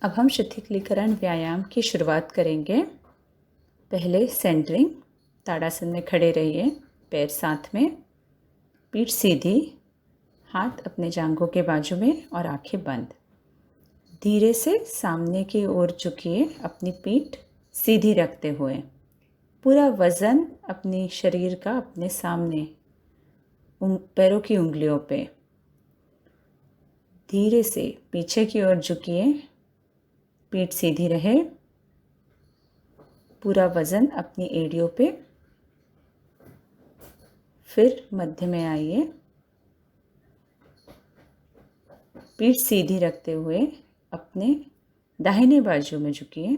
अब हम शिथिलीकरण व्यायाम की शुरुआत करेंगे। पहले सेंटरिंग, ताड़ासन में खड़े रहिए, पैर साथ में, पीठ सीधी, हाथ अपने जांघों के बाजू में और आंखें बंद। धीरे से सामने की ओर झुकिए, अपनी पीठ सीधी रखते हुए। पूरा वज़न अपनी शरीर का अपने सामने पैरों की उंगलियों पे। धीरे से पीछे की ओर झुकिए, पीठ सीधी रहे, पूरा वज़न अपनी एड़ियों पे। फिर मध्य में आइए, पीठ सीधी रखते हुए अपने दाहिने बाजू में झुकिए।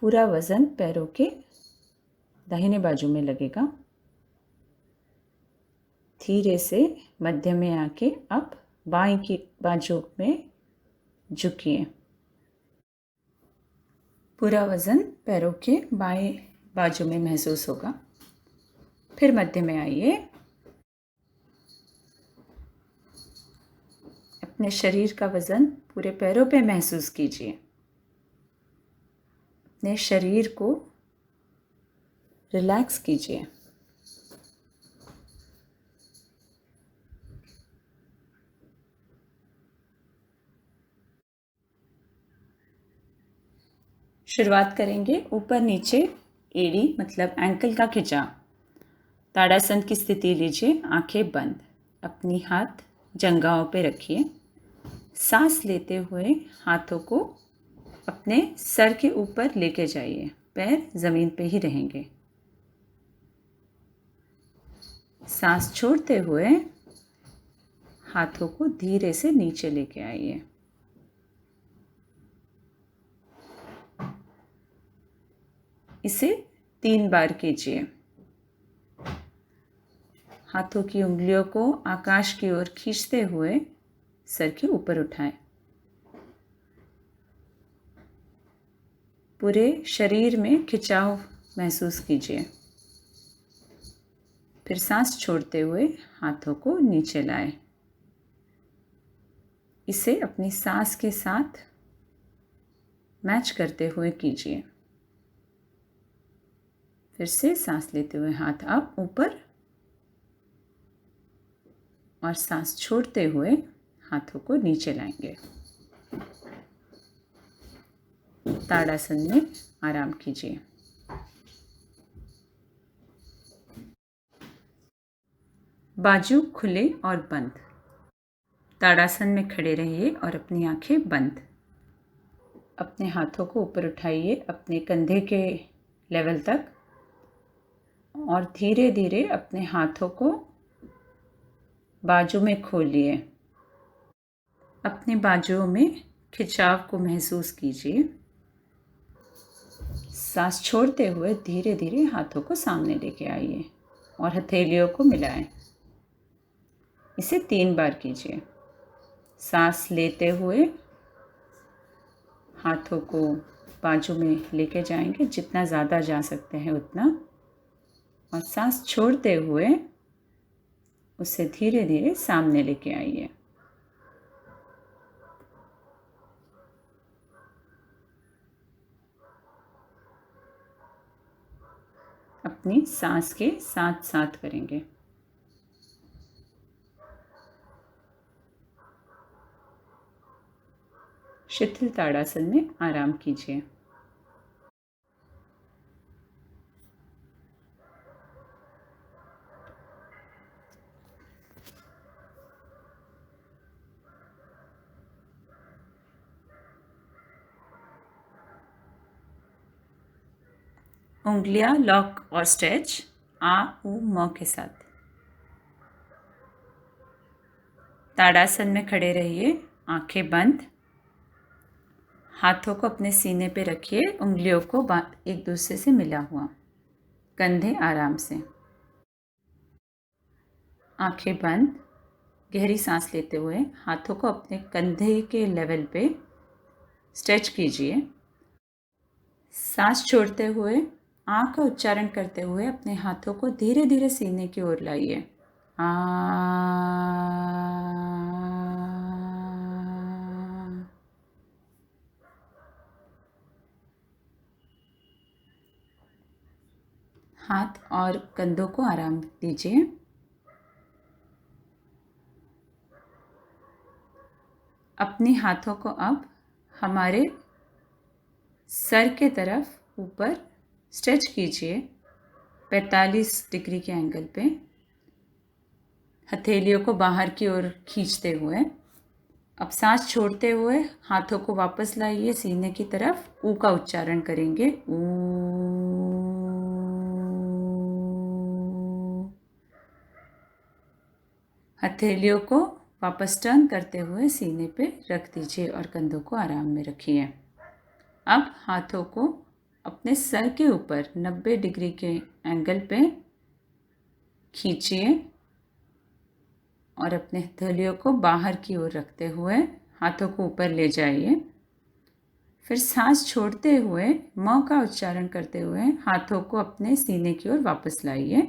पूरा वज़न पैरों के दाहिने बाजू में लगेगा। धीरे से मध्य में आके अब बाएं की बाजू में झुकिए। पूरा वज़न पैरों के बाएं बाजू में महसूस होगा। फिर मध्य में आइए, अपने शरीर का वज़न पूरे पैरों पे महसूस कीजिए। अपने शरीर को रिलैक्स कीजिए। शुरुआत करेंगे ऊपर नीचे एड़ी मतलब एंकल का खिंचाव। ताड़ासन की स्थिति लीजिए, आंखें बंद, अपनी हाथ जंघाओं पे रखिए। सांस लेते हुए हाथों को अपने सर के ऊपर लेके जाइए, पैर जमीन पे ही रहेंगे। सांस छोड़ते हुए हाथों को धीरे से नीचे लेके आइए। इसे 3 बार कीजिए। हाथों की उंगलियों को आकाश की ओर खींचते हुए सर के ऊपर उठाएं। पूरे शरीर में खिंचाव महसूस कीजिए। फिर सांस छोड़ते हुए हाथों को नीचे लाएं। इसे अपनी सांस के साथ मैच करते हुए कीजिए। फिर से सांस लेते हुए हाथ अप ऊपर और सांस छोड़ते हुए हाथों को नीचे लाएंगे। ताड़ासन में आराम कीजिए। बाजू खुले और बंद। ताड़ासन में खड़े रहिए और अपनी आंखें बंद। अपने हाथों को ऊपर उठाइए अपने कंधे के लेवल तक और धीरे धीरे अपने हाथों को बाजू में खोलिए। अपने बाजुओं में खिंचाव को महसूस कीजिए। सांस छोड़ते हुए धीरे धीरे हाथों को सामने लेके आइए और हथेलियों को मिलाएं। इसे 3 बार कीजिए। सांस लेते हुए हाथों को बाजू में लेके जाएंगे, जितना ज़्यादा जा सकते हैं उतना, और सांस छोड़ते हुए उसे धीरे धीरे सामने लेके आइए। अपनी सांस के साथ साथ करेंगे। शिथिल ताड़ासन में आराम कीजिए। उंगलियां लॉक और स्ट्रेच, आ ऊ म के साथ। ताड़ासन में खड़े रहिए, आंखें बंद, हाथों को अपने सीने पे रखिए, उंगलियों को एक दूसरे से मिला हुआ, कंधे आराम से। आंखें बंद, गहरी सांस लेते हुए हाथों को अपने कंधे के लेवल पे स्ट्रेच कीजिए। सांस छोड़ते हुए आ का उच्चारण करते हुए अपने हाथों को धीरे धीरे सीने की ओर लाइए। आ। हाथ और कंधों को आराम दीजिए। अपने हाथों को अब हमारे सर के तरफ ऊपर स्ट्रेच कीजिए 45 डिग्री के एंगल पे, हथेलियों को बाहर की ओर खींचते हुए। अब सांस छोड़ते हुए हाथों को वापस लाइए सीने की तरफ। ऊ का उच्चारण करेंगे, ऊ। हथेलियों को वापस टर्न करते हुए सीने पे रख दीजिए और कंधों को आराम में रखिए। अब हाथों को अपने सर के ऊपर 90 डिग्री के एंगल पे खींचिए और अपने हथेलियों को बाहर की ओर रखते हुए हाथों को ऊपर ले जाइए। फिर सांस छोड़ते हुए म का उच्चारण करते हुए हाथों को अपने सीने की ओर वापस लाइए।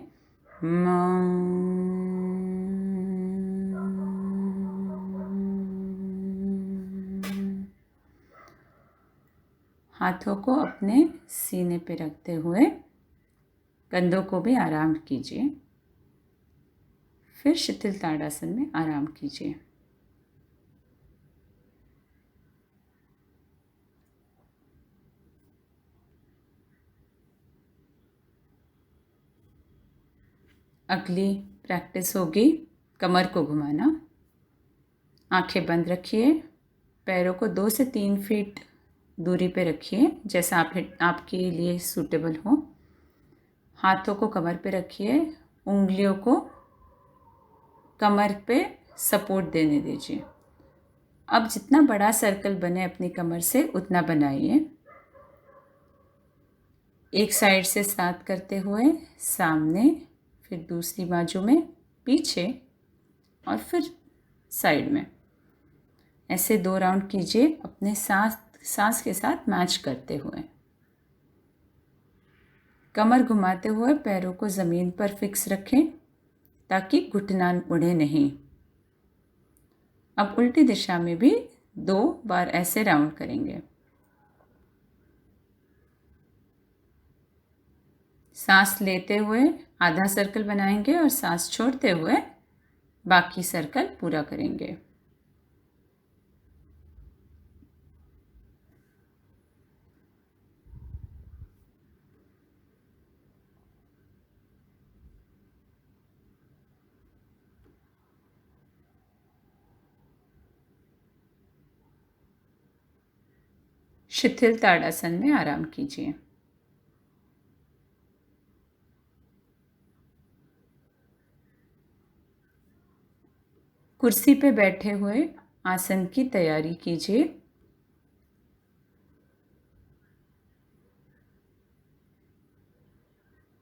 हाथों को अपने सीने पे रखते हुए कंधों को भी आराम कीजिए। फिर शिथिल ताड़ासन में आराम कीजिए। अगली प्रैक्टिस होगी कमर को घुमाना। आंखें बंद रखिए, पैरों को 2 से 3 फीट दूरी पे रखिए जैसा आपके लिए सूटेबल हो। हाथों को कमर पे रखिए, उंगलियों को कमर पे सपोर्ट देने दीजिए। अब जितना बड़ा सर्कल बने अपनी कमर से उतना बनाइए। एक साइड से स्टार्ट करते हुए सामने, फिर दूसरी बाजू में, पीछे और फिर साइड में। ऐसे 2 राउंड कीजिए अपने सांस के साथ मैच करते हुए। कमर घुमाते हुए पैरों को ज़मीन पर फिक्स रखें ताकि घुटना उड़े नहीं। अब उल्टी दिशा में भी 2 बार ऐसे राउंड करेंगे। सांस लेते हुए आधा सर्कल बनाएंगे और सांस छोड़ते हुए बाकी सर्कल पूरा करेंगे। शिथिल ताड़ासन में आराम कीजिए। कुर्सी पे बैठे हुए आसन की तैयारी कीजिए।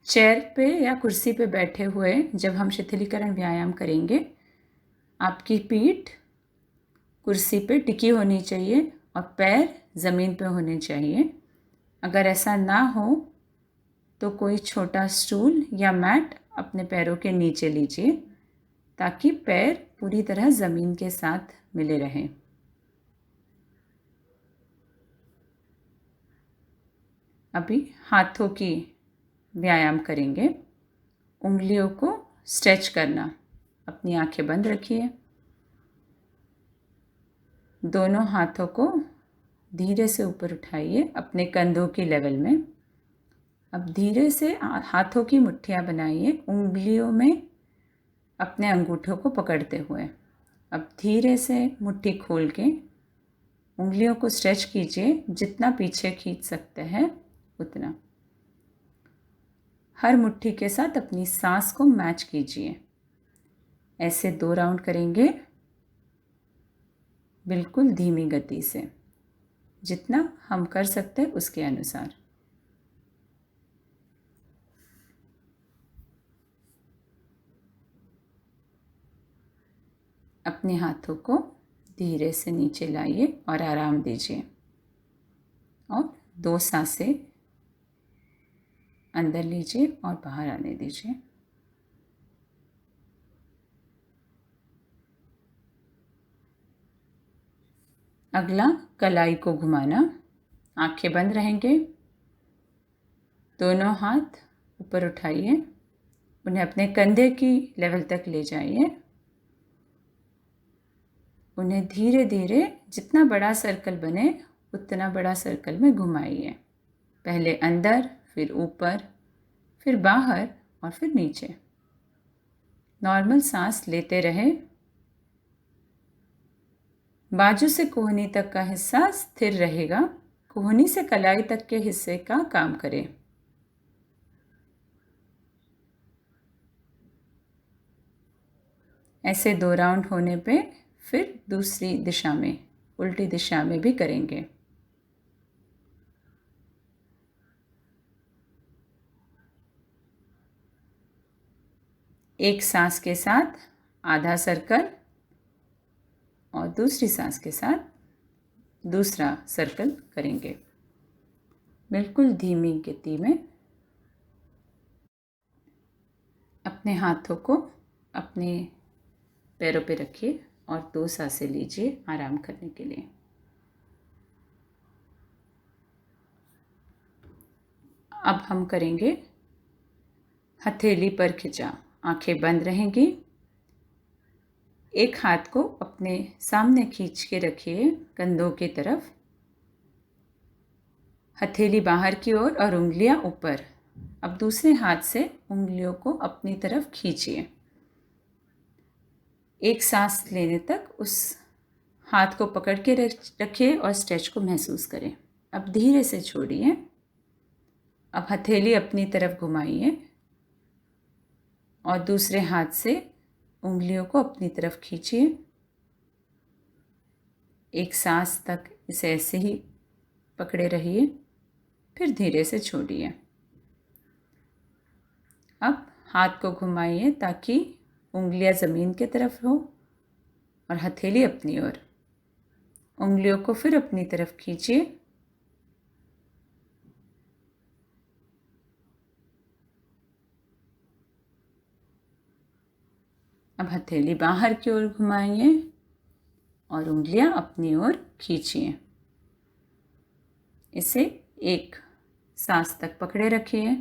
चेयर पे या कुर्सी पे बैठे हुए जब हम शिथिलीकरण व्यायाम करेंगे, आपकी पीठ कुर्सी पे टिकी होनी चाहिए और पैर ज़मीन पे होने चाहिए। अगर ऐसा ना हो तो कोई छोटा स्टूल या मैट अपने पैरों के नीचे लीजिए ताकि पैर पूरी तरह ज़मीन के साथ मिले रहें। अभी हाथों की व्यायाम करेंगे। उंगलियों को स्ट्रेच करना। अपनी आंखें बंद रखिए। दोनों हाथों को धीरे से ऊपर उठाइए अपने कंधों की लेवल में। अब धीरे से हाथों की मुट्ठियाँ बनाइए उंगलियों में अपने अंगूठों को पकड़ते हुए। अब धीरे से मुट्ठी खोल के उंगलियों को स्ट्रेच कीजिए, जितना पीछे खींच सकते हैं उतना। हर मुट्ठी के साथ अपनी सांस को मैच कीजिए। ऐसे 2 राउंड करेंगे बिल्कुल धीमी गति से, जितना हम कर सकते हैं उसके अनुसार। अपने हाथों को धीरे से नीचे लाइए और आराम दीजिए और 2 सांसें अंदर लीजिए और बाहर आने दीजिए। अगला कलाई को घुमाना। आंखें बंद रहेंगे। दोनों हाथ ऊपर उठाइए, उन्हें अपने कंधे की लेवल तक ले जाइए। उन्हें धीरे धीरे जितना बड़ा सर्कल बने उतना बड़ा सर्कल में घुमाइए। पहले अंदर, फिर ऊपर, फिर बाहर और फिर नीचे। नॉर्मल सांस लेते रहे। बाजू से कोहनी तक का हिस्सा स्थिर रहेगा, कोहनी से कलाई तक के हिस्से का काम करें। ऐसे 2 राउंड होने पे फिर दूसरी दिशा में, उल्टी दिशा में भी करेंगे। एक सांस के साथ आधा सर्कल और दूसरी सांस के साथ दूसरा सर्कल करेंगे, बिल्कुल धीमी गति में। अपने हाथों को अपने पैरों पे रखिए और 2 सांसें लीजिए आराम करने के लिए। अब हम करेंगे हथेली पर खिंचाव। आंखें बंद रहेंगी। एक हाथ को अपने सामने खींच के रखिए कंधों की तरफ, हथेली बाहर की ओर और उंगलियां ऊपर। अब दूसरे हाथ से उंगलियों को अपनी तरफ खींचिए। एक सांस लेने तक उस हाथ को पकड़ के रखिए और स्ट्रेच को महसूस करें। अब धीरे से छोड़िए। अब हथेली अपनी तरफ घुमाइए और दूसरे हाथ से उंगलियों को अपनी तरफ खींचिए। एक सांस तक इसे ऐसे ही पकड़े रहिए, फिर धीरे से छोड़िए। अब हाथ को घुमाइए ताकि उंगलियां ज़मीन की तरफ हो और हथेली अपनी ओर। उंगलियों को फिर अपनी तरफ खींचिए। अब हथेली बाहर की ओर घुमाइए और उंगलियां अपनी ओर खींचिए। इसे एक सांस तक पकड़े रखिए।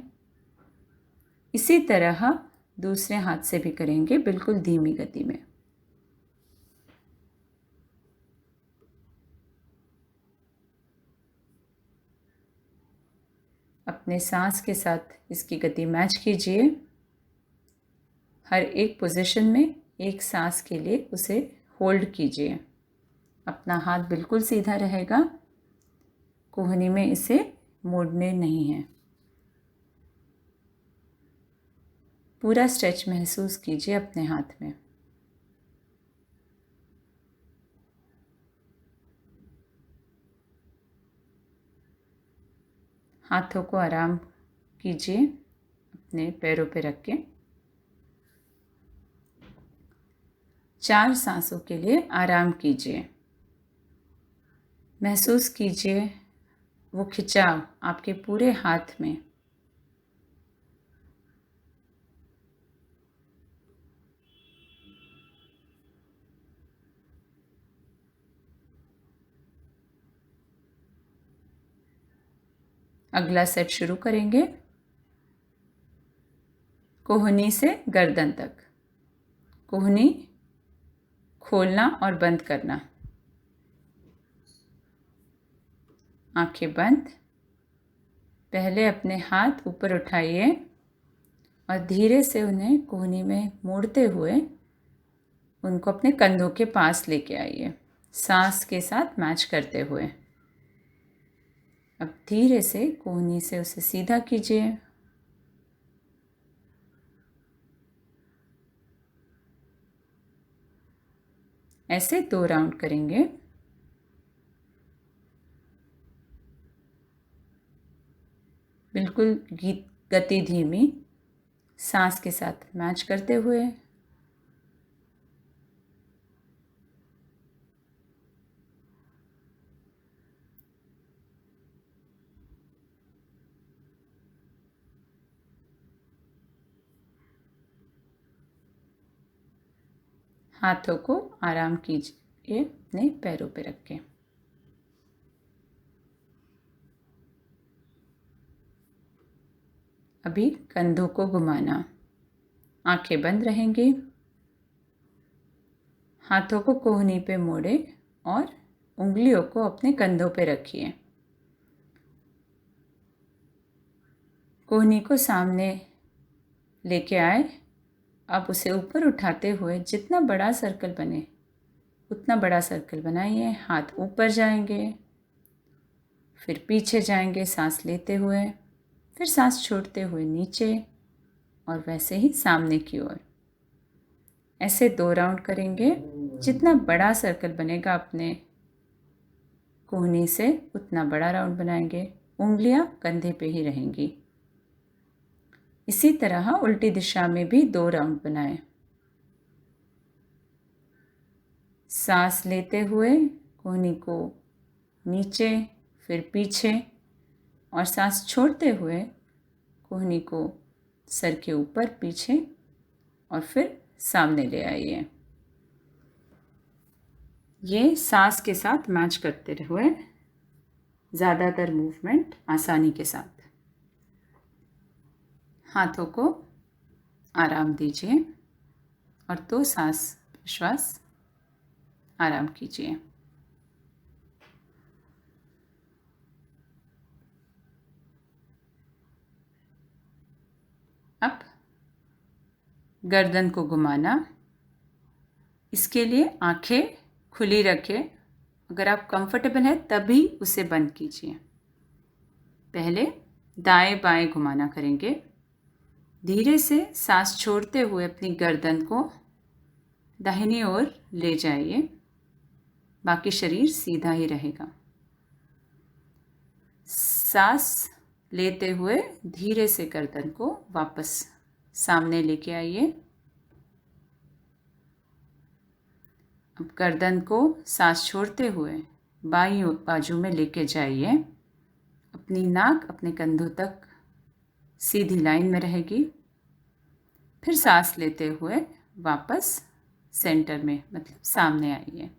इसी तरह दूसरे हाथ से भी करेंगे, बिल्कुल धीमी गति में। अपने सांस के साथ इसकी गति मैच कीजिए। हर एक पोजीशन में एक सांस के लिए उसे होल्ड कीजिए। अपना हाथ बिल्कुल सीधा रहेगा, कोहनी में इसे मोड़ने नहीं है। पूरा स्ट्रेच महसूस कीजिए अपने हाथ में। हाथों को आराम कीजिए अपने पैरों पे रख के। 4 सांसों के लिए आराम कीजिए। महसूस कीजिए वो खिंचाव आपके पूरे हाथ में। अगला सेट शुरू करेंगे कोहनी से गर्दन तक। कोहनी खोलना और बंद करना। आंखें बंद। पहले अपने हाथ ऊपर उठाइए और धीरे से उन्हें कोहनी में मोड़ते हुए उनको अपने कंधों के पास लेके आइए, सांस के साथ मैच करते हुए। अब धीरे से कोहनी से उसे सीधा कीजिए। ऐसे 2 राउंड करेंगे। बिल्कुल गति धीमी, सांस के साथ मैच करते हुए। हाथों को आराम कीजिए अपने पैरों पे रख के। अभी कंधों को घुमाना, आंखें बंद रहेंगी, हाथों को कोहनी पे मोड़े और उंगलियों को अपने कंधों पे रखिए। कोहनी को सामने लेके आए। अब उसे ऊपर उठाते हुए जितना बड़ा सर्कल बने उतना बड़ा सर्कल बनाइए। हाथ ऊपर जाएंगे, फिर पीछे जाएंगे सांस लेते हुए, फिर सांस छोड़ते हुए नीचे और वैसे ही सामने की ओर। ऐसे 2 राउंड करेंगे। जितना बड़ा सर्कल बनेगा अपने कोहनी से उतना बड़ा राउंड बनाएंगे। उंगलियां कंधे पे ही रहेंगी। इसी तरह उल्टी दिशा में भी 2 राउंड बनाएं। सांस लेते हुए कोहनी को नीचे, फिर पीछे, और सांस छोड़ते हुए कोहनी को सर के ऊपर, पीछे और फिर सामने ले आइए। ये सांस के साथ मैच करते हुए ज़्यादातर मूवमेंट आसानी के साथ। हाथों को आराम दीजिए और 2 सांस श्वास आराम कीजिए। अब गर्दन को घुमाना। इसके लिए आंखें खुली रखें। अगर आप कंफर्टेबल हैं तभी उसे बंद कीजिए। पहले दाएं बाएं घुमाना करेंगे। धीरे से सांस छोड़ते हुए अपनी गर्दन को दाहिनी ओर ले जाइए। बाकी शरीर सीधा ही रहेगा। सांस लेते हुए धीरे से गर्दन को वापस सामने लेके आइए। अब गर्दन को सांस छोड़ते हुए बाईं बाजू में लेके जाइए। अपनी नाक अपने कंधों तक सीधी लाइन में रहेगी। फिर सांस लेते हुए वापस सेंटर में, मतलब सामने आइए।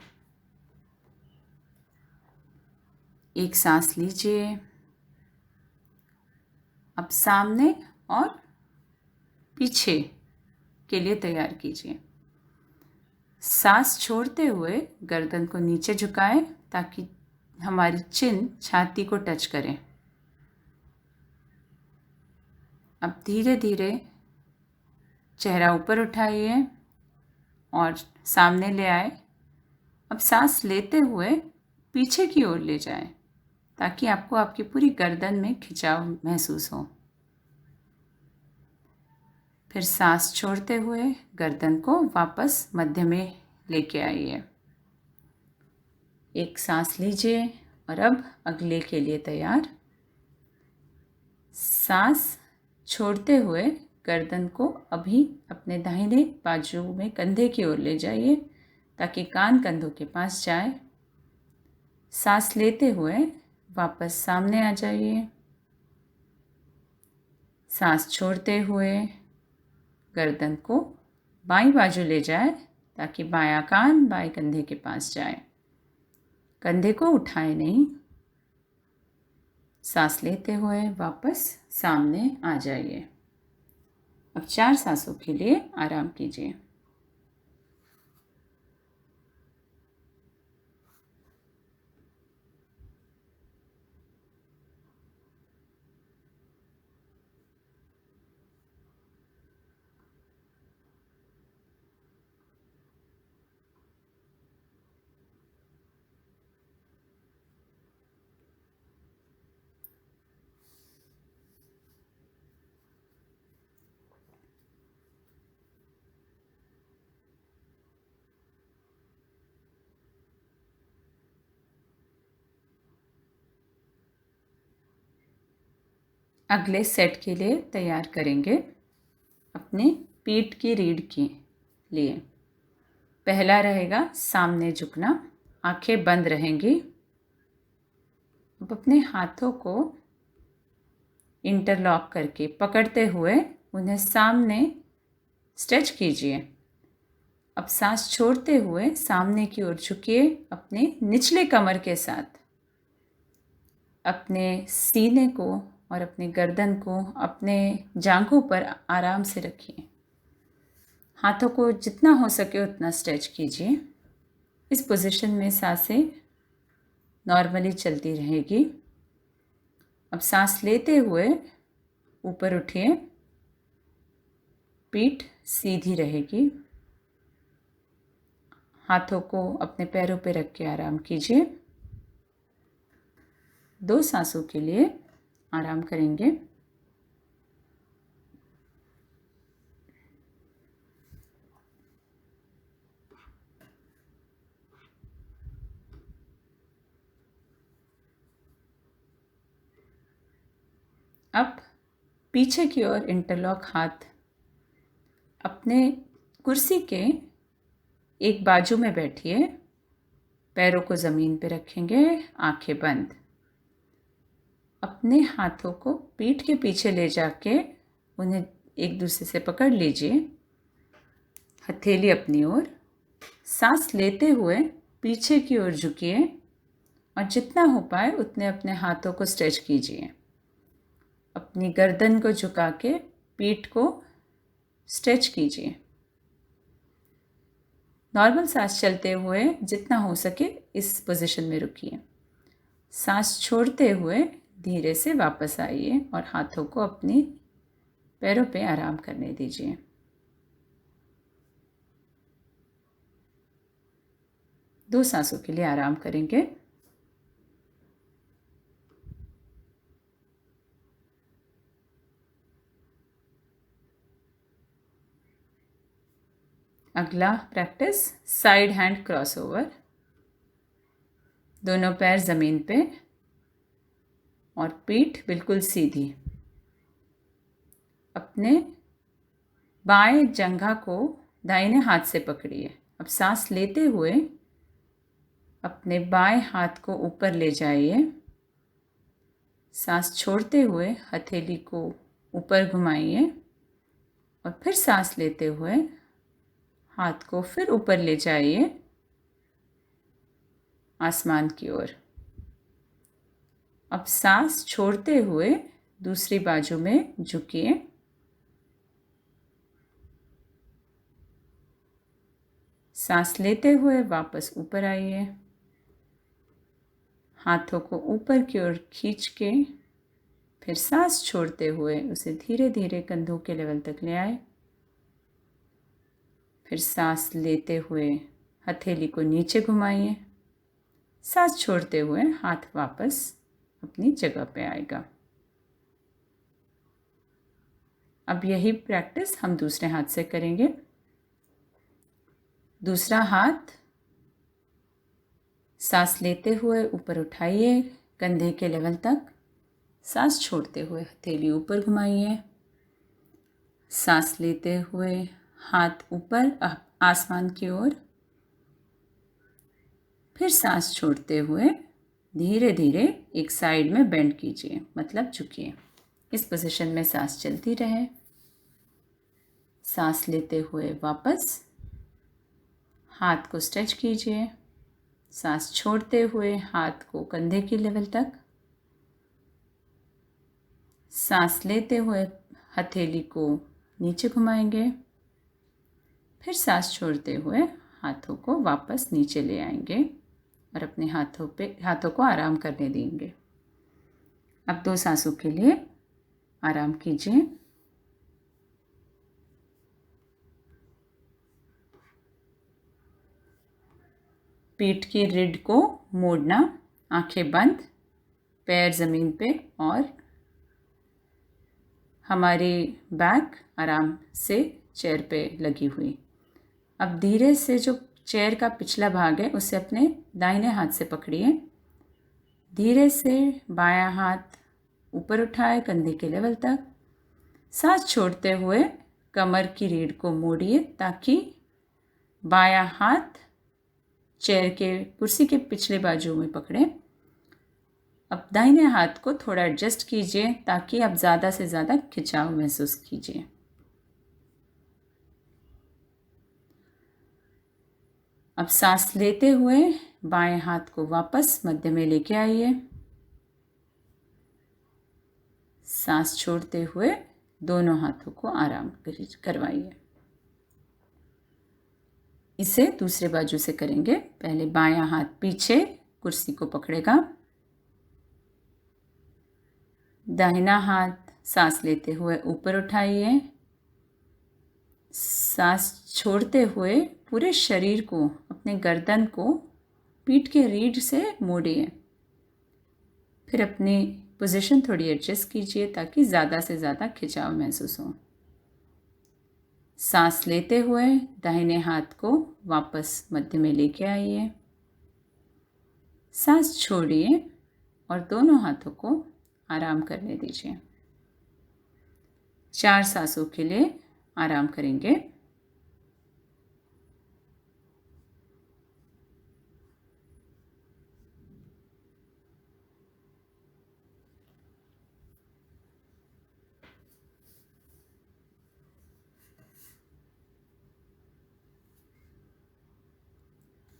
एक सांस लीजिए। अब सामने और पीछे के लिए तैयार कीजिए। सांस छोड़ते हुए गर्दन को नीचे झुकाएं ताकि हमारी चिन छाती को टच करे। अब धीरे धीरे चेहरा ऊपर उठाइए और सामने ले आए। अब सांस लेते हुए पीछे की ओर ले जाएं ताकि आपको आपकी पूरी गर्दन में खिंचाव महसूस हो। फिर सांस छोड़ते हुए गर्दन को वापस मध्य में लेके आइए। एक सांस लीजिए और अब अगले के लिए तैयार। सांस छोड़ते हुए गर्दन को अभी अपने दाहिने बाजू में कंधे की ओर ले जाइए ताकि कान कंधों के पास जाए। सांस लेते हुए वापस सामने आ जाइए। सांस छोड़ते हुए गर्दन को बाईं बाजू ले जाए ताकि बायां कान बाएं कंधे के पास जाए। कंधे को उठाए नहीं। सांस लेते हुए वापस सामने आ जाइए। अब 4 सांसों के लिए आराम कीजिए। अगले सेट के लिए तैयार करेंगे अपने पीठ की रीढ़ के लिए। पहला रहेगा सामने झुकना, आंखें बंद रहेंगी। अब अपने हाथों को इंटरलॉक करके पकड़ते हुए उन्हें सामने स्ट्रेच कीजिए। अब सांस छोड़ते हुए सामने की ओर झुकिए। अपने निचले कमर के साथ अपने सीने को और अपनी गर्दन को अपने जांघों पर आराम से रखिए। हाथों को जितना हो सके उतना स्ट्रेच कीजिए। इस पोजीशन में सांसें नॉर्मली चलती रहेगी। अब सांस लेते हुए ऊपर उठिए, पीठ सीधी रहेगी। हाथों को अपने पैरों पे रख के आराम कीजिए। 2 सांसों के लिए आराम करेंगे। अब पीछे की ओर इंटरलॉक हाथ अपने कुर्सी के एक बाजू में बैठिए। पैरों को ज़मीन पे रखेंगे, आंखें बंद। अपने हाथों को पीठ के पीछे ले जाके उन्हें एक दूसरे से पकड़ लीजिए, हथेली अपनी ओर। सांस लेते हुए पीछे की ओर झुकिए और जितना हो पाए उतने अपने हाथों को स्ट्रेच कीजिए। अपनी गर्दन को झुका के पीठ को स्ट्रेच कीजिए। नॉर्मल सांस चलते हुए जितना हो सके इस पोजीशन में रुकिए। सांस छोड़ते हुए धीरे से वापस आइए और हाथों को अपनी पैरों पे आराम करने दीजिए। दो सांसों के लिए आराम करेंगे। अगला प्रैक्टिस साइड हैंड क्रॉसओवर। दोनों पैर ज़मीन पे और पीठ बिल्कुल सीधी। अपने बाएं जंघा को दाहिने हाथ से पकड़िए। अब सांस लेते हुए अपने बाएं हाथ को ऊपर ले जाइए। सांस छोड़ते हुए हथेली को ऊपर घुमाइए और फिर सांस लेते हुए हाथ को फिर ऊपर ले जाइए आसमान की ओर। अब सांस छोड़ते हुए दूसरी बाजू में झुकिए। सांस लेते हुए वापस ऊपर आइए। हाथों को ऊपर की ओर खींच के फिर सांस छोड़ते हुए उसे धीरे धीरे कंधों के लेवल तक ले आए। फिर सांस लेते हुए हथेली को नीचे घुमाइए। सांस छोड़ते हुए हाथ वापस अपनी जगह पे आएगा। अब यही प्रैक्टिस हम दूसरे हाथ से करेंगे। दूसरा हाथ सांस लेते हुए ऊपर उठाइए कंधे के लेवल तक। सांस छोड़ते हुए हथेली ऊपर घुमाइए। सांस लेते हुए हाथ ऊपर आसमान की ओर। फिर सांस छोड़ते हुए धीरे धीरे एक साइड में बेंड कीजिए, मतलब झुकिए। इस पोजीशन में सांस चलती रहे। सांस लेते हुए वापस हाथ को स्ट्रेच कीजिए। सांस छोड़ते हुए हाथ को कंधे के लेवल तक। सांस लेते हुए हथेली को नीचे घुमाएंगे। फिर सांस छोड़ते हुए हाथों को वापस नीचे ले आएंगे और अपने हाथों को आराम करने देंगे। अब 2 सांसों के लिए आराम कीजिए। पीठ की रीढ़ को मोड़ना, आंखें बंद, पैर ज़मीन पे और हमारी बैक आराम से चेयर पे लगी हुई। अब धीरे से जो चेयर का पिछला भाग है उसे अपने दाहिने हाथ से पकड़िए। धीरे से बायां हाथ ऊपर उठाए कंधे के लेवल तक। सांस छोड़ते हुए कमर की रीढ़ को मोड़िए ताकि बायां हाथ चेयर के कुर्सी के पिछले बाजू में पकड़ें। अब दाहिने हाथ को थोड़ा एडजस्ट कीजिए ताकि आप ज़्यादा से ज़्यादा खिंचाव महसूस कीजिए। अब सांस लेते हुए बाएं हाथ को वापस मध्य में लेके आइए। सांस छोड़ते हुए दोनों हाथों को आराम करवाइए। इसे दूसरे बाजू से करेंगे। पहले बायां हाथ पीछे कुर्सी को पकड़ेगा, दाहिना हाथ सांस लेते हुए ऊपर उठाइए, सांस छोड़ते हुए पूरे शरीर को, अपने गर्दन को पीठ के रीढ़ से मोड़िए। फिर अपनी पोजीशन थोड़ी एडजस्ट कीजिए ताकि ज़्यादा से ज़्यादा खिंचाव महसूस हो। सांस लेते हुए दाहिने हाथ को वापस मध्य में लेके आइए, सांस छोड़िए और दोनों हाथों को आराम करने दीजिए। 4 सांसों के लिए आराम करेंगे।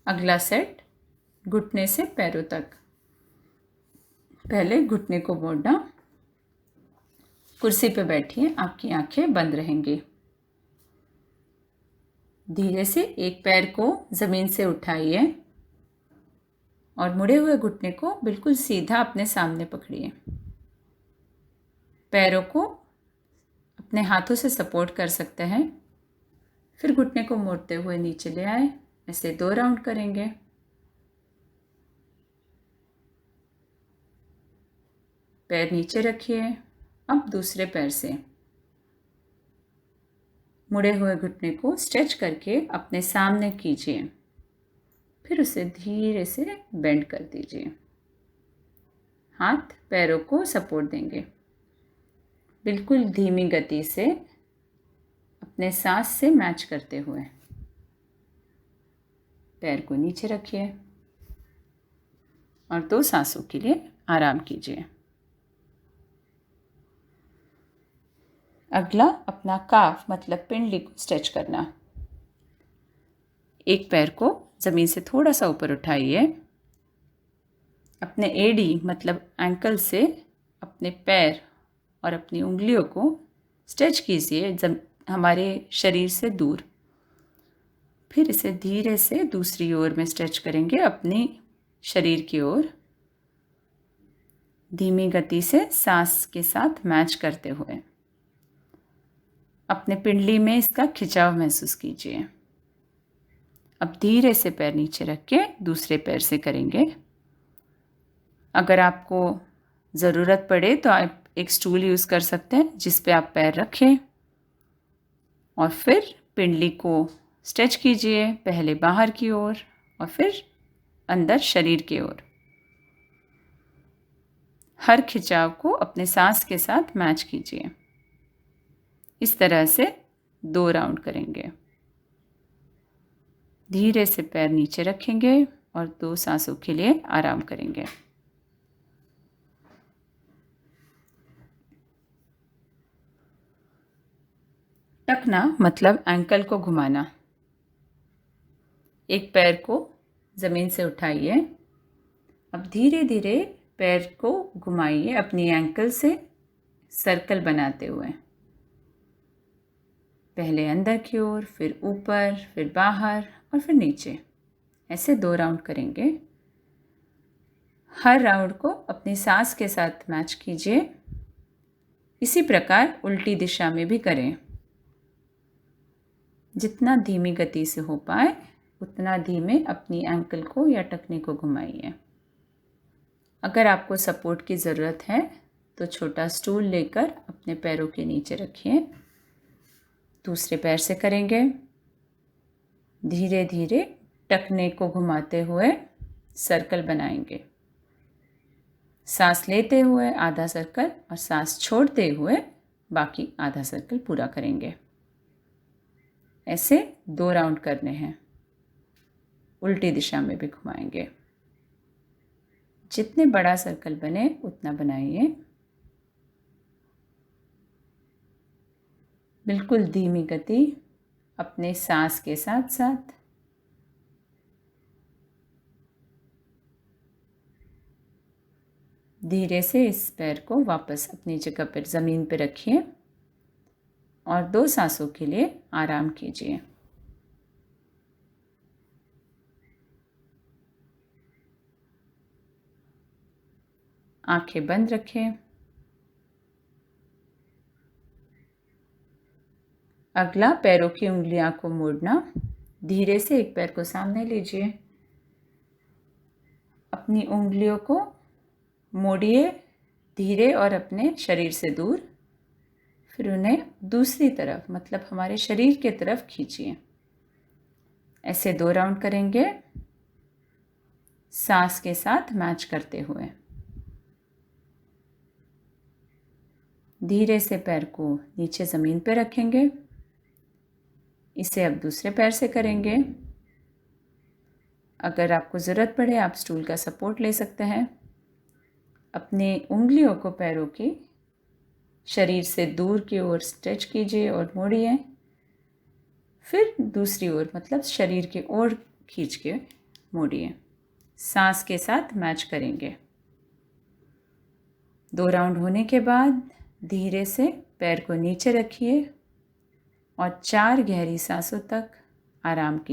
अगला सेट घुटने से पैरों तक। पहले घुटने को मोड़ना, कुर्सी पे बैठिए, आपकी आंखें बंद रहेंगी। धीरे से एक पैर को ज़मीन से उठाइए और मुड़े हुए घुटने को बिल्कुल सीधा अपने सामने पकड़िए। पैरों को अपने हाथों से सपोर्ट कर सकते हैं। फिर घुटने को मोड़ते हुए नीचे ले आए। ऐसे 2 राउंड करेंगे। पैर नीचे रखिए। अब दूसरे पैर से मुड़े हुए घुटने को स्ट्रेच करके अपने सामने कीजिए। फिर उसे धीरे से बेंड कर दीजिए। हाथ पैरों को सपोर्ट देंगे। बिल्कुल धीमी गति से अपने सांस से मैच करते हुए पैर को नीचे रखिए और 2 सांसों के लिए आराम कीजिए। अगला अपना काफ मतलब पिंडली को स्ट्रेच करना। एक पैर को ज़मीन से थोड़ा सा ऊपर उठाइए। अपने एडी मतलब एंकल से अपने पैर और अपनी उंगलियों को स्ट्रेच कीजिए हमारे शरीर से दूर। फिर इसे धीरे से दूसरी ओर में स्ट्रेच करेंगे, अपनी शरीर की ओर, धीमी गति से सांस के साथ मैच करते हुए। अपने पिंडली में इसका खिंचाव महसूस कीजिए। अब धीरे से पैर नीचे रख के दूसरे पैर से करेंगे। अगर आपको ज़रूरत पड़े तो आप एक स्टूल यूज़ कर सकते हैं जिस पे आप पैर रखें और फिर पिंडली को स्ट्रेच कीजिए, पहले बाहर की ओर और फिर अंदर शरीर की ओर। हर खिंचाव को अपने सांस के साथ मैच कीजिए। इस तरह से 2 राउंड करेंगे। धीरे से पैर नीचे रखेंगे और 2 सांसों के लिए आराम करेंगे। टकना मतलब एंकल को घुमाना। एक पैर को ज़मीन से उठाइए। अब धीरे धीरे पैर को घुमाइए अपनी एंकल से सर्कल बनाते हुए, पहले अंदर की ओर, फिर ऊपर, फिर बाहर और फिर नीचे। ऐसे 2 राउंड करेंगे। हर राउंड को अपनी सांस के साथ मैच कीजिए। इसी प्रकार उल्टी दिशा में भी करें। जितना धीमी गति से हो पाए उतना धीमे अपनी एंकल को या टखने को घुमाइए। अगर आपको सपोर्ट की ज़रूरत है तो छोटा स्टूल लेकर अपने पैरों के नीचे रखिए। दूसरे पैर से करेंगे। धीरे धीरे टखने को घुमाते हुए सर्कल बनाएंगे। सांस लेते हुए आधा सर्कल और सांस छोड़ते हुए बाकी आधा सर्कल पूरा करेंगे। ऐसे 2 राउंड करने हैं। उल्टी दिशा में भी घुमाएंगे। जितने बड़ा सर्कल बने उतना बनाइए। बिल्कुल धीमी गति अपने सांस के साथ साथ। धीरे से इस पैर को वापस अपनी जगह पर ज़मीन पर रखिए और 2 सांसों के लिए आराम कीजिए। आंखें बंद रखें। अगला पैरों की उंगलियां को मोड़ना। धीरे से एक पैर को सामने लीजिए, अपनी उंगलियों को मोड़िए धीरे और अपने शरीर से दूर, फिर उन्हें दूसरी तरफ मतलब हमारे शरीर के तरफ खींचिए। ऐसे 2 राउंड करेंगे सांस के साथ मैच करते हुए। धीरे से पैर को नीचे ज़मीन पर रखेंगे। इसे अब दूसरे पैर से करेंगे। अगर आपको ज़रूरत पड़े आप स्टूल का सपोर्ट ले सकते हैं। अपने उंगलियों को पैरों की शरीर से दूर की ओर स्ट्रेच कीजिए और मोड़िए, फिर दूसरी ओर मतलब शरीर की ओर खींच के मोड़िए। सांस के साथ मैच करेंगे। 2 राउंड होने के बाद धीरे से पैर को नीचे रखिए और 4 गहरी सांसों तक आराम कीजिए।